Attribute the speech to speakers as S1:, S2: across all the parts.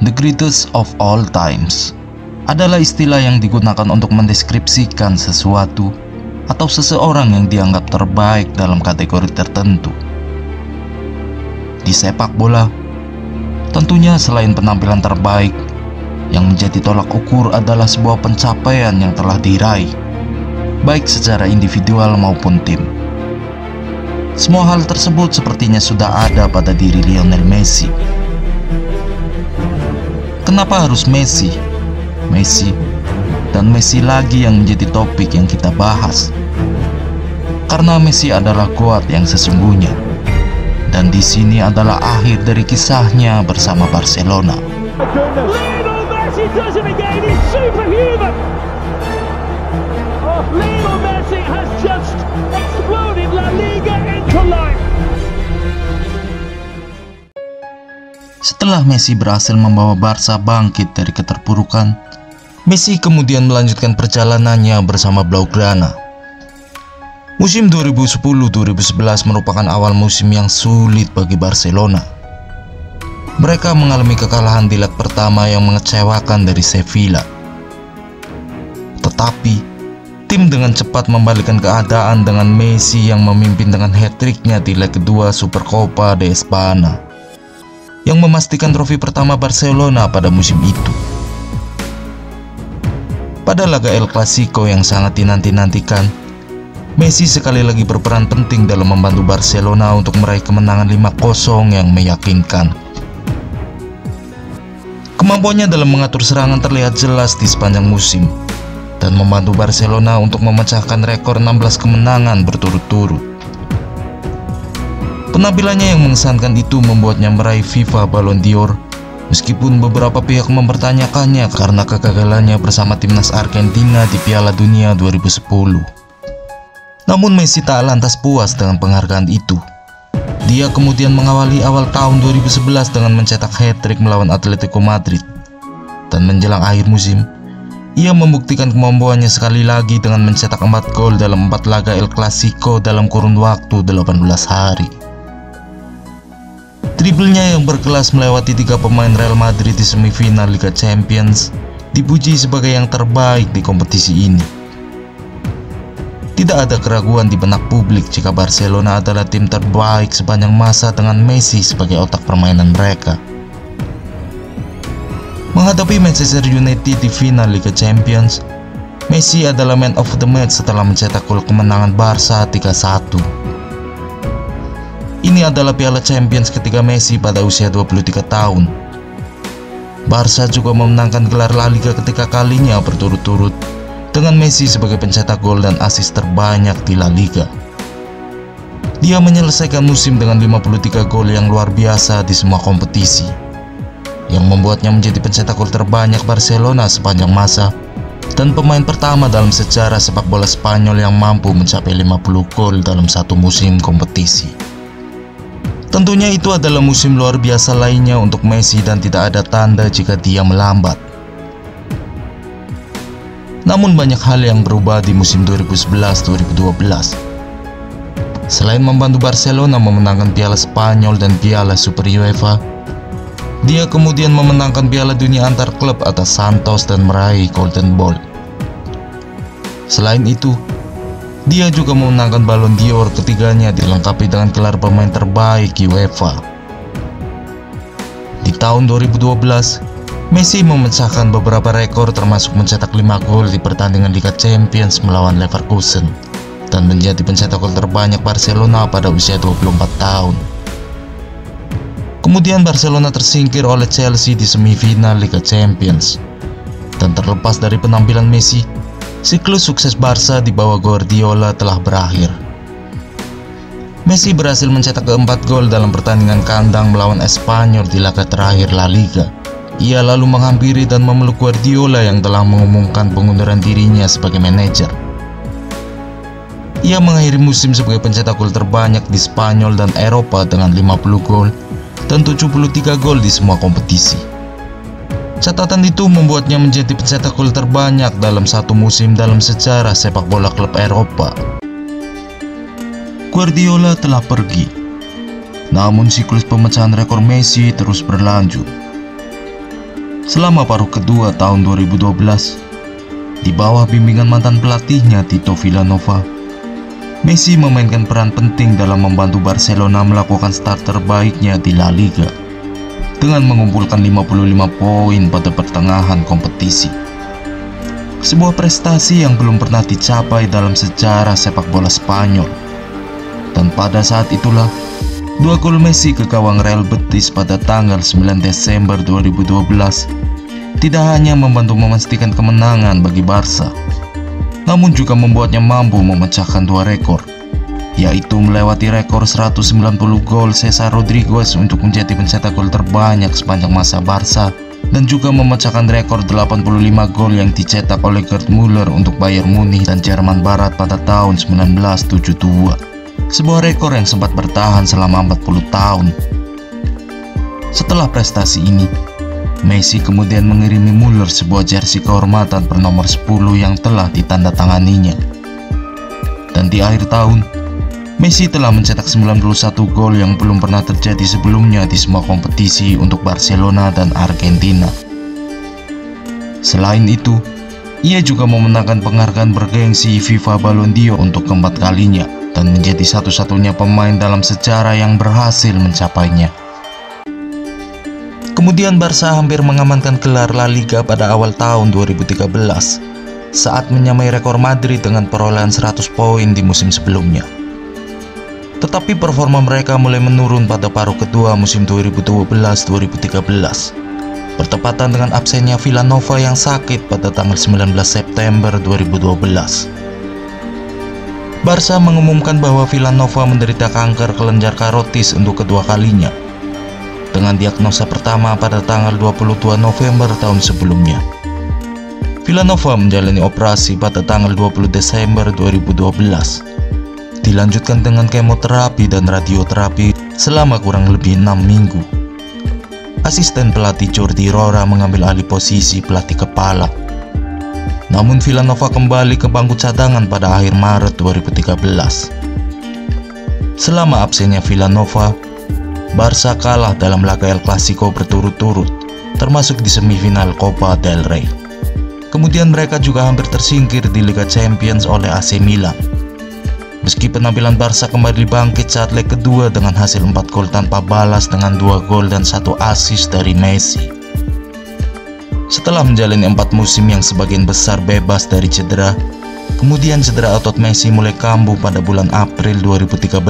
S1: The greatest of all times adalah istilah yang digunakan untuk mendeskripsikan sesuatu atau seseorang yang dianggap terbaik dalam kategori tertentu. Di sepak bola, tentunya selain penampilan terbaik, yang menjadi tolak ukur adalah sebuah pencapaian yang telah diraih, baik secara individual maupun tim. Semua hal tersebut sepertinya sudah ada pada diri Lionel Messi. Kenapa harus Messi? Messi dan Messi lagi yang menjadi topik yang kita bahas. Karena Messi adalah GOAT yang sesungguhnya. Dan di sini adalah akhir dari kisahnya bersama Barcelona.
S2: Lionel Messi does it again. He's superhuman. Lionel Messi has just exploded La Liga into life.
S1: Setelah Messi berhasil membawa Barca bangkit dari keterpurukan, Messi kemudian melanjutkan perjalanannya bersama Blaugrana. Musim 2010-2011 merupakan awal musim yang sulit bagi Barcelona. Mereka mengalami kekalahan di leg pertama yang mengecewakan dari Sevilla. Tetapi, tim dengan cepat membalikkan keadaan dengan Messi yang memimpin dengan hat-tricknya di leg kedua Supercopa de España, yang memastikan trofi pertama Barcelona pada musim itu. Pada laga El Clasico yang sangat dinanti-nantikan, Messi sekali lagi berperan penting dalam membantu Barcelona untuk meraih kemenangan 5-0 yang meyakinkan. Kemampuannya dalam mengatur serangan terlihat jelas di sepanjang musim dan membantu Barcelona untuk memecahkan rekor 16 kemenangan berturut-turut. Penampilannya yang mengesankan itu membuatnya meraih FIFA Ballon d'Or, meskipun beberapa pihak mempertanyakannya karena kegagalannya bersama timnas Argentina di Piala Dunia 2010. Namun Messi tak lantas puas dengan penghargaan itu. Dia kemudian mengawali awal tahun 2011 dengan mencetak hat-trick melawan Atletico Madrid. Dan menjelang akhir musim, ia membuktikan kemampuannya sekali lagi dengan mencetak 4 gol dalam 4 laga El Clasico dalam kurun waktu 18 hari. Driblenya yang berkelas melewati 3 pemain Real Madrid di semifinal Liga Champions dipuji sebagai yang terbaik di kompetisi ini. Tidak ada keraguan di benak publik jika Barcelona adalah tim terbaik sepanjang masa dengan Messi sebagai otak permainan mereka. Menghadapi Manchester United di final Liga Champions, Messi adalah man of the match setelah mencetak gol kemenangan Barca 3-1. Ini adalah Piala Champions ketiga Messi pada usia 23 tahun. Barca juga memenangkan gelar La Liga ketiga kalinya berturut-turut dengan Messi sebagai pencetak gol dan assist terbanyak di La Liga. Dia menyelesaikan musim dengan 53 gol yang luar biasa di semua kompetisi, yang membuatnya menjadi pencetak gol terbanyak Barcelona sepanjang masa dan pemain pertama dalam sejarah sepak bola Spanyol yang mampu mencapai 50 gol dalam satu musim kompetisi. Tentunya itu adalah musim luar biasa lainnya untuk Messi dan tidak ada tanda jika dia melambat. Namun banyak hal yang berubah di musim 2011-2012. Selain membantu Barcelona memenangkan Piala Spanyol dan Piala Super UEFA, dia kemudian memenangkan Piala Dunia antar klub atas Santos dan meraih Golden Ball. Selain itu, dia juga memenangkan Ballon d'Or ketiganya dilengkapi dengan gelar pemain terbaik UEFA. Di tahun 2012, Messi memecahkan beberapa rekor termasuk mencetak 5 gol di pertandingan Liga Champions melawan Leverkusen dan menjadi pencetak gol terbanyak Barcelona pada usia 24 tahun. Kemudian Barcelona tersingkir oleh Chelsea di semifinal Liga Champions. Dan terlepas dari penampilan Messi, siklus sukses Barca di bawah Guardiola telah berakhir. Messi berhasil mencetak keempat gol dalam pertandingan kandang melawan Espanyol di laga terakhir La Liga. Ia lalu menghampiri dan memeluk Guardiola yang telah mengumumkan pengunduran dirinya sebagai manajer. Ia mengakhiri musim sebagai pencetak gol terbanyak di Spanyol dan Eropa dengan 50 gol dan 73 gol di semua kompetisi. Catatan itu membuatnya menjadi pencetak gol terbanyak dalam satu musim dalam sejarah sepak bola klub Eropa. Guardiola telah pergi, namun siklus pemecahan rekor Messi terus berlanjut. Selama paruh kedua tahun 2012, di bawah bimbingan mantan pelatihnya Tito Vilanova, Messi memainkan peran penting dalam membantu Barcelona melakukan start terbaiknya di La Liga dengan mengumpulkan 55 poin pada pertengahan kompetisi. Sebuah prestasi yang belum pernah dicapai dalam sejarah sepak bola Spanyol. Dan pada saat itulah, 2 gol Messi ke gawang Real Betis pada tanggal 9 Desember 2012 tidak hanya membantu memastikan kemenangan bagi Barca, namun juga membuatnya mampu memecahkan 2 rekor, yaitu melewati rekor 190 gol Cesar Rodriguez untuk menjadi pencetak gol terbanyak sepanjang masa Barca, dan juga memecahkan rekor 85 gol yang dicetak oleh Gerd Müller untuk Bayern Munich dan Jerman Barat pada tahun 1972. Sebuah rekor yang sempat bertahan selama 40 tahun. Setelah prestasi ini, Messi kemudian mengirimi Müller sebuah jersey kehormatan bernomor 10 yang telah ditandatanganinya. Dan di akhir tahun, Messi telah mencetak 91 gol yang belum pernah terjadi sebelumnya di semua kompetisi untuk Barcelona dan Argentina. Selain itu, ia juga memenangkan penghargaan bergengsi FIFA Ballon d'Or untuk keempat kalinya dan menjadi satu-satunya pemain dalam sejarah yang berhasil mencapainya. Kemudian Barca hampir mengamankan gelar La Liga pada awal tahun 2013 saat menyamai rekor Madrid dengan perolehan 100 poin di musim sebelumnya. Tetapi performa mereka mulai menurun pada paruh kedua musim 2012-2013, bertepatan dengan absennya Vilanova yang sakit pada tanggal 19 September 2012. Barca mengumumkan bahwa Vilanova menderita kanker kelenjar karotis untuk kedua kalinya, dengan diagnosa pertama pada tanggal 22 November tahun sebelumnya. Vilanova menjalani operasi pada tanggal 20 Desember 2012, dilanjutkan dengan kemoterapi dan radioterapi selama kurang lebih 6 minggu. Asisten pelatih Jordi Rora mengambil alih posisi pelatih kepala. Namun Vilanova kembali ke bangku cadangan pada akhir Maret 2013. Selama absennya Vilanova, Barca kalah dalam laga El Clasico berturut-turut, termasuk di semifinal Copa del Rey. Kemudian mereka juga hampir tersingkir di Liga Champions oleh AC Milan. Meski penampilan Barca kembali bangkit saat leg kedua dengan hasil 4 gol tanpa balas dengan 2 gol dan 1 assist dari Messi. Setelah menjalani 4 musim yang sebagian besar bebas dari cedera, kemudian cedera otot Messi mulai kambuh pada bulan April 2013.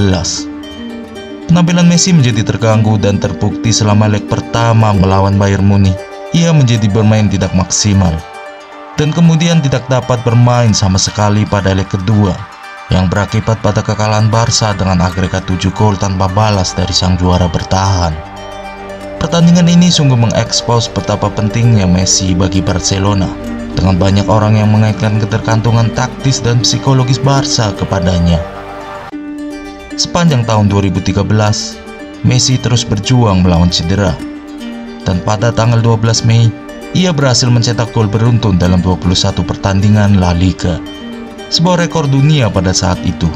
S1: Penampilan Messi menjadi terganggu dan terbukti selama leg pertama melawan Bayern Munich. Ia menjadi bermain tidak maksimal dan kemudian tidak dapat bermain sama sekali pada leg kedua, yang berakibat pada kekalahan Barca dengan agregat 7 gol tanpa balas dari sang juara bertahan. Pertandingan ini sungguh mengekspos betapa pentingnya Messi bagi Barcelona, dengan banyak orang yang mengaitkan ketergantungan taktis dan psikologis Barca kepadanya. Sepanjang tahun 2013, Messi terus berjuang melawan cedera, dan pada tanggal 12 Mei, ia berhasil mencetak gol beruntun dalam 21 pertandingan La Liga, sebuah rekor dunia pada saat itu.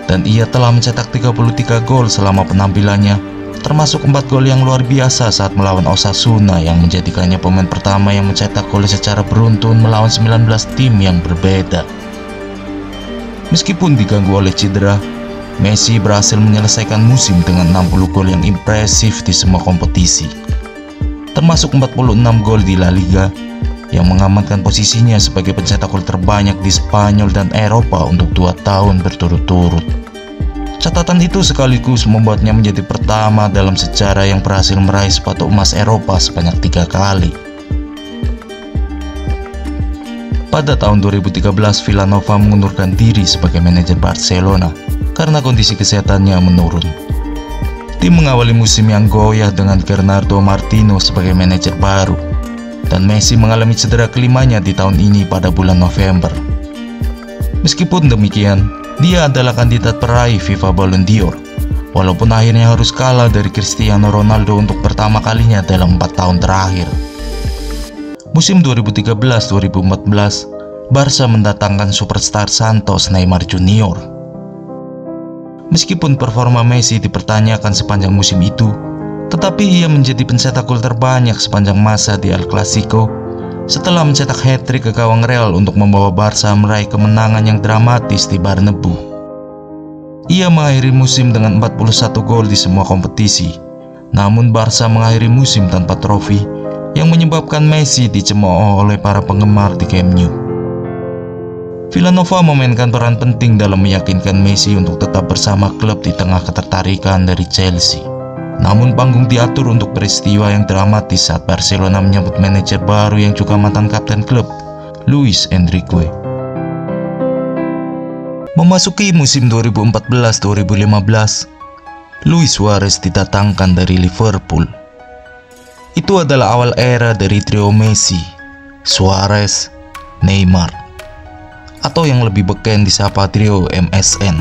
S1: Dan ia telah mencetak 33 gol selama penampilannya, termasuk 4 gol yang luar biasa saat melawan Osasuna yang menjadikannya pemain pertama yang mencetak gol secara beruntun melawan 19 tim yang berbeda. Meskipun diganggu oleh cedera, Messi berhasil menyelesaikan musim dengan 60 gol yang impresif di semua kompetisi, termasuk 46 gol di La Liga, yang mengamankan posisinya sebagai pencetak gol terbanyak di Spanyol dan Eropa untuk 2 tahun berturut-turut. Catatan itu sekaligus membuatnya menjadi pertama dalam sejarah yang berhasil meraih sepatu emas Eropa sebanyak 3 kali. Pada tahun 2013, Vilanova mengundurkan diri sebagai manajer Barcelona karena kondisi kesehatannya menurun. Tim mengawali musim yang goyah dengan Bernardo Martino sebagai manajer baru, dan Messi mengalami cedera kelimanya di tahun ini pada bulan November. Meskipun demikian, dia adalah kandidat peraih FIFA Ballon d'Or, walaupun akhirnya harus kalah dari Cristiano Ronaldo untuk pertama kalinya dalam 4 tahun terakhir. Musim 2013-2014, Barca mendatangkan superstar Santos Neymar Junior. Meskipun performa Messi dipertanyakan sepanjang musim itu, Tetapi ia menjadi pencetak gol terbanyak sepanjang masa di El Clasico setelah mencetak hat-trick ke gawang Real untuk membawa Barca meraih kemenangan yang dramatis di Bernabeu. Ia mengakhiri musim dengan 41 gol di semua kompetisi. Namun Barca mengakhiri musim tanpa trofi, yang menyebabkan Messi dicemooh oleh para penggemar di Camp Nou. Villanova memainkan peran penting dalam meyakinkan Messi untuk tetap bersama klub di tengah ketertarikan dari Chelsea. Namun panggung diatur untuk peristiwa yang dramatis saat Barcelona menyambut manajer baru yang juga mantan kapten klub, Luis Enrique. Memasuki musim 2014-2015, Luis Suarez didatangkan dari Liverpool. Itu adalah awal era dari trio Messi, Suarez, Neymar, atau yang lebih beken disapa trio MSN.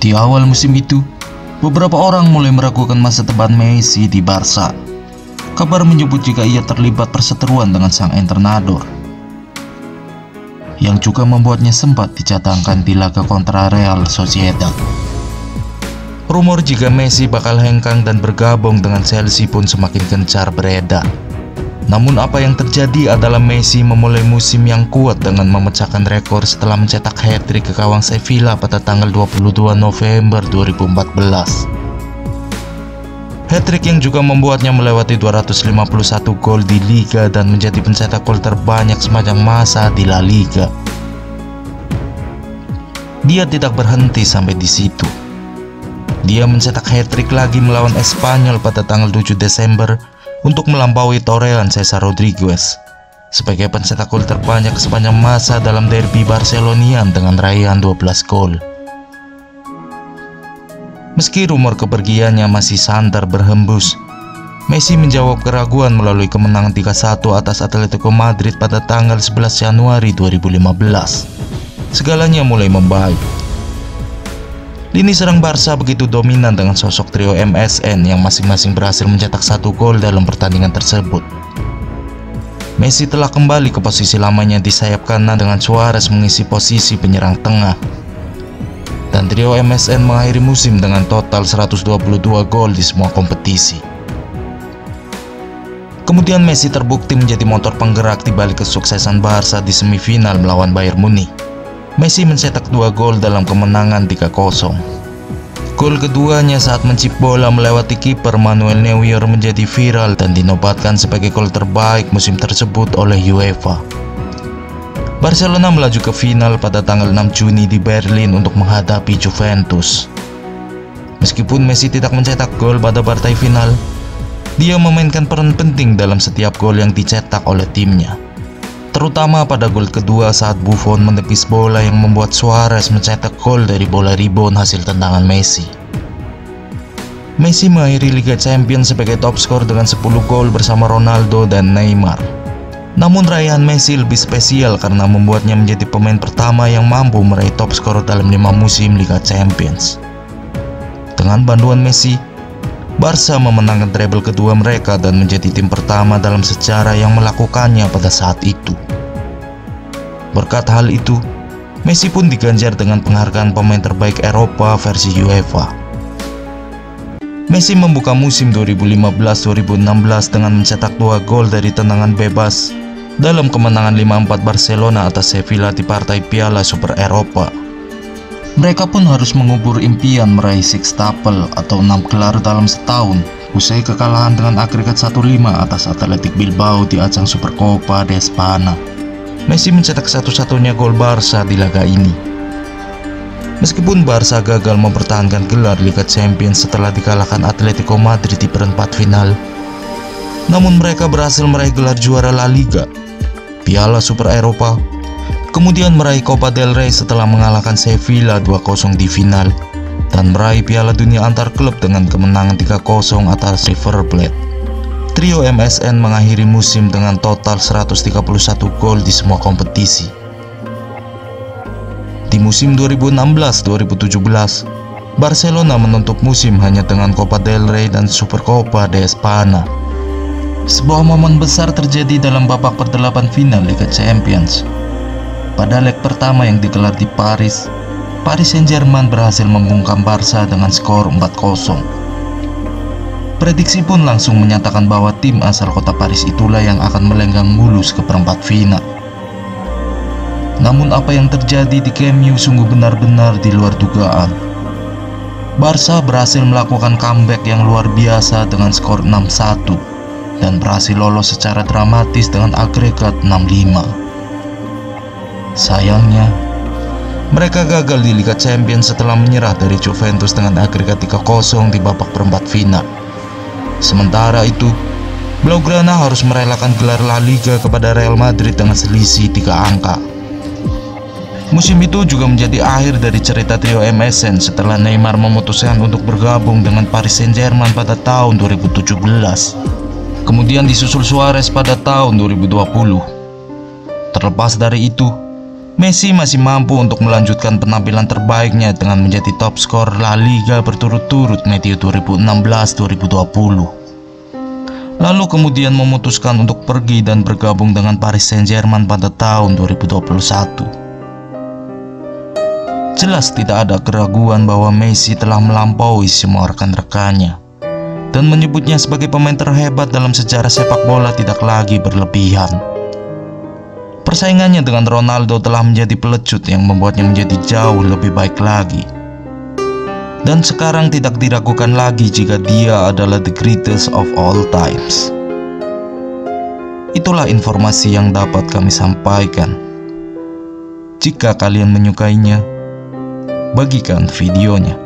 S1: Di awal musim itu, beberapa orang mulai meragukan masa depan Messi di Barca. Kabar menyebut jika ia terlibat perseteruan dengan sang Entrenador, yang juga membuatnya sempat dicadangkan di laga kontra Real Sociedad. Rumor jika Messi bakal hengkang dan bergabung dengan Chelsea pun semakin gencar beredar. Namun apa yang terjadi adalah Messi memulai musim yang kuat dengan memecahkan rekor setelah mencetak hat-trick ke gawang Sevilla pada tanggal 22 November 2014. Hat-trick yang juga membuatnya melewati 251 gol di Liga dan menjadi pencetak gol terbanyak sepanjang masa di La Liga. Dia tidak berhenti sampai di situ. Dia mencetak hat-trick lagi melawan Espanyol pada tanggal 7 Desember untuk melampaui torehan Cesar Rodriguez sebagai pencetak gol terbanyak sepanjang masa dalam derby Barcelonian dengan raihan 12 gol. Meski rumor kepergiannya masih santer berhembus, Messi menjawab keraguan melalui kemenangan 3-1 atas Atletico Madrid pada tanggal 11 Januari 2015. Segalanya mulai membaik. Lini serang Barca begitu dominan dengan sosok trio MSN yang masing-masing berhasil mencetak 1 gol dalam pertandingan tersebut. Messi telah kembali ke posisi lamanya di sayap kanan dengan Suarez mengisi posisi penyerang tengah. Dan trio MSN mengakhiri musim dengan total 122 gol di semua kompetisi. Kemudian Messi terbukti menjadi motor penggerak di balik kesuksesan Barca di semifinal melawan Bayern Munich. Messi mencetak 2 gol dalam kemenangan 3-0. Gol keduanya saat mencip bola melewati kiper Manuel Neuer menjadi viral dan dinobatkan sebagai gol terbaik musim tersebut oleh UEFA. Barcelona melaju ke final pada tanggal 6 Juni di Berlin untuk menghadapi Juventus. Meskipun Messi tidak mencetak gol pada partai final, dia memainkan peran penting dalam setiap gol yang dicetak oleh timnya. Terutama pada gol kedua saat Buffon menepis bola yang membuat Suarez mencetak gol dari bola rebound hasil tendangan Messi. Messi mengakhiri Liga Champions sebagai top skor dengan 10 gol bersama Ronaldo dan Neymar. Namun raihan Messi lebih spesial karena membuatnya menjadi pemain pertama yang mampu meraih top skor dalam 5 musim Liga Champions. Dengan bantuan Messi, Barca memenangkan treble kedua mereka dan menjadi tim pertama dalam sejarah yang melakukannya pada saat itu. Berkat hal itu, Messi pun diganjar dengan penghargaan pemain terbaik Eropa versi UEFA. Messi membuka musim 2015-2016 dengan mencetak 2 gol dari tendangan bebas dalam kemenangan 5-4 Barcelona atas Sevilla di partai Piala Super Eropa. Mereka pun harus mengubur impian meraih sextuple atau 6 gelar dalam setahun usai kekalahan dengan agregat 1-5 atas Athletic Bilbao di ajang Supercopa de España. Messi mencetak satu-satunya gol Barca di laga ini. Meskipun Barca gagal mempertahankan gelar Liga Champions setelah dikalahkan Atletico Madrid di perempat final, namun mereka berhasil meraih gelar juara La Liga, Piala Super Eropa, kemudian meraih Copa del Rey setelah mengalahkan Sevilla 2-0 di final, dan meraih Piala Dunia antar klub dengan kemenangan 3-0 atas River Plate. Trio MSN mengakhiri musim dengan total 131 gol di semua kompetisi. Di musim 2016-2017, Barcelona menutup musim hanya dengan Copa del Rey dan Supercopa de España. Sebuah momen besar terjadi dalam babak per-8 final Liga Champions. Pada leg pertama yang digelar di Paris Saint-Germain berhasil membungkam Barca dengan skor 4-0. Prediksi pun langsung menyatakan bahwa tim asal kota Paris itulah yang akan melenggang mulus ke perempat final. Namun apa yang terjadi di Camp Nou sungguh benar-benar di luar dugaan. Barca berhasil melakukan comeback yang luar biasa dengan skor 6-1 dan berhasil lolos secara dramatis dengan agregat 6-5. Sayangnya, mereka gagal di Liga Champions setelah menyerah dari Juventus dengan agregat 3-0 di babak perempat final. Sementara itu, Blaugrana harus merelakan gelar La Liga kepada Real Madrid dengan selisih 3 angka. Musim itu juga menjadi akhir dari cerita trio MSN setelah Neymar memutuskan untuk bergabung dengan Paris Saint-Germain pada tahun 2017. Kemudian disusul Suarez pada tahun 2020. Terlepas dari itu, Messi masih mampu untuk melanjutkan penampilan terbaiknya dengan menjadi top skor La Liga berturut-turut medio 2016-2020. Lalu kemudian memutuskan untuk pergi dan bergabung dengan Paris Saint-Germain pada tahun 2021. Jelas tidak ada keraguan bahwa Messi telah melampaui semua rekan-rekannya, dan menyebutnya sebagai pemain terhebat dalam sejarah sepak bola tidak lagi berlebihan. Persaingannya dengan Ronaldo telah menjadi pelecut yang membuatnya menjadi jauh lebih baik lagi. Dan sekarang tidak diragukan lagi jika dia adalah the greatest of all times. Itulah informasi yang dapat kami sampaikan. Jika kalian menyukainya, bagikan videonya.